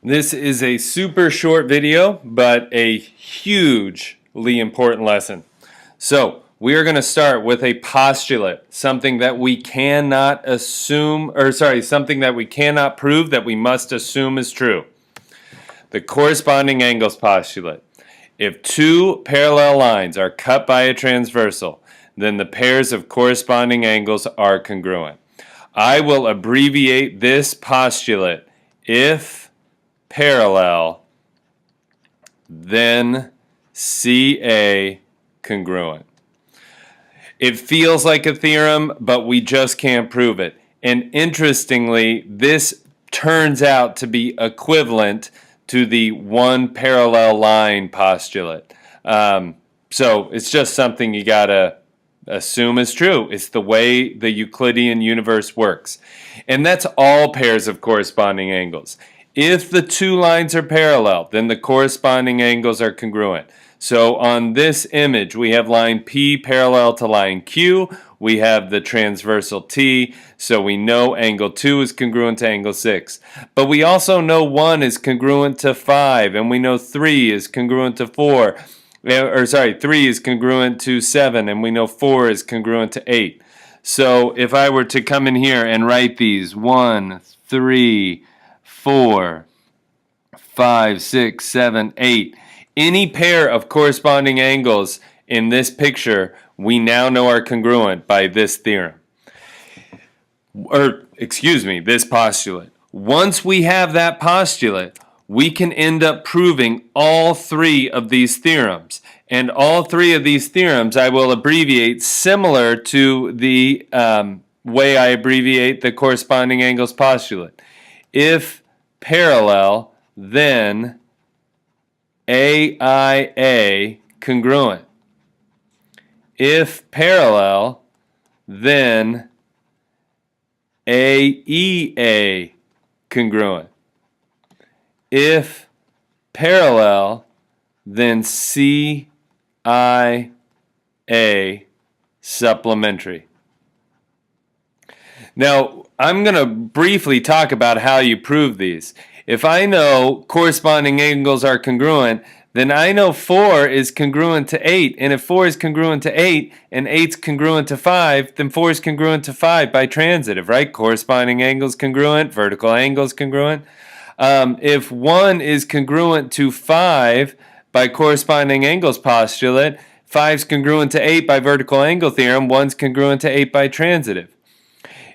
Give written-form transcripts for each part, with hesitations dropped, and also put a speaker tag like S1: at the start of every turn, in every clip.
S1: This is a super short video, but a hugely important lesson. So, we are going to start with a postulate, something that we cannot something that we cannot prove that we must assume is true. The corresponding angles postulate. If two parallel lines are cut by a transversal, then the pairs of corresponding angles are congruent. I will abbreviate this postulate: if parallel, then CA congruent. It feels like a theorem, but we just can't prove it. And interestingly, this turns out to be equivalent to the one parallel line postulate. So it's just something you gotta assume is true. It's the way the Euclidean universe works. And that's all pairs of corresponding angles. If the two lines are parallel, then the corresponding angles are congruent. So on this image, we have line P parallel to line Q. We have the transversal T, so we know angle 2 is congruent to angle 6. But we also know 1 is congruent to 5, and we know 3 is congruent to 4. 3 is congruent to 7, and we know 4 is congruent to 8. So if I were to come in here and write these 1, 3, 4, 5, 6, 7, 8, any pair of corresponding angles in this picture we now know are congruent by this theorem. This postulate. Once we have that postulate, we can end up proving all three of these theorems. And all three of these theorems I will abbreviate similar to the way I abbreviate the corresponding angles postulate. If parallel, then AIA congruent. If parallel, then AEA congruent. If parallel, then CIA supplementary. Now, I'm going to briefly talk about how you prove these. If I know corresponding angles are congruent, then I know 4 is congruent to 8. And if 4 is congruent to 8 and 8's congruent to 5, then 4 is congruent to 5 by transitive, right? Corresponding angles congruent, vertical angles congruent. If 1 is congruent to 5 by corresponding angles postulate, 5's congruent to 8 by vertical angle theorem, 1's congruent to 8 by transitive.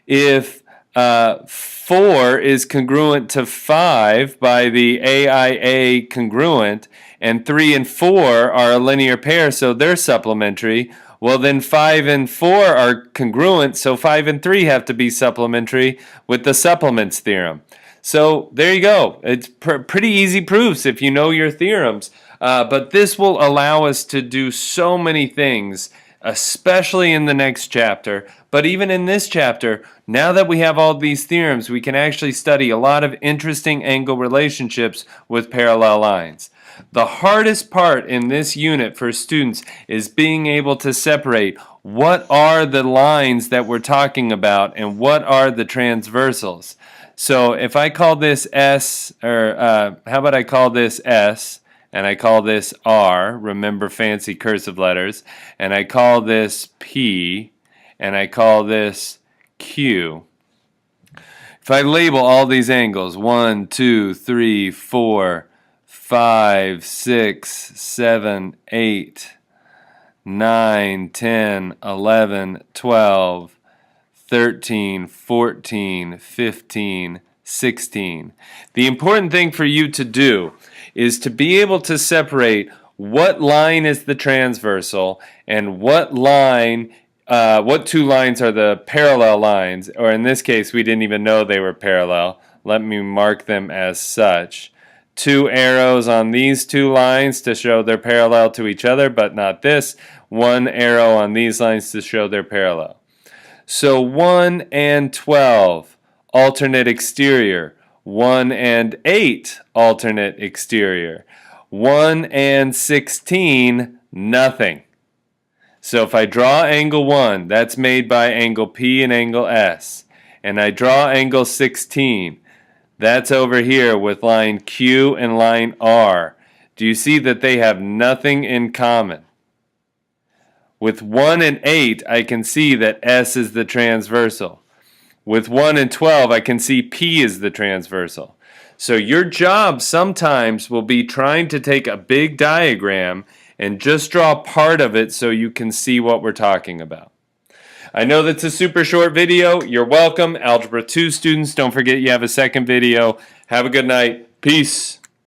S1: If 4 is congruent to 5 by the AIA congruent, and 3 and 4 are a linear pair, so they're supplementary, well then 5 and 4 are congruent, so 5 and 3 have to be supplementary with the supplements theorem. So there you go. It's pretty easy proofs if you know your theorems. But this will allow us to do so many things, especially in the next chapter. But even in this chapter, now that we have all these theorems, we can actually study a lot of interesting angle relationships with parallel lines. The hardest part in this unit for students is being able to separate what are the lines that we're talking about and what are the transversals. So if I call this S, how about I call this S, and I call this R, remember fancy cursive letters, and I call this P, and I call this Q. If I label all these angles, 1, 2, 3, 4, 5, 6, 7, 8, 9, 10, 11, 12, 13, 14, 15, 16. The important thing for you to do is to be able to separate what line is the transversal and what two lines are the parallel lines, or in this case we didn't even know they were parallel. Let me mark them as such. 2 arrows on these two lines to show they're parallel to each other, but not this. 1 arrow on these lines to show they're parallel. So 1 and 12, alternate exterior. 1 and 8, alternate exterior. 1 and 16, nothing. So if I draw angle 1, that's made by angle P and angle S. And I draw angle 16. That's over here with line Q and line R. Do you see that they have nothing in common? With 1 and 8, I can see that S is the transversal. With 1 and 12, I can see P is the transversal. So your job sometimes will be trying to take a big diagram and just draw part of it so you can see what we're talking about. I know that's a super short video. You're welcome. Algebra 2 students, don't forget you have a second video. Have a good night. Peace.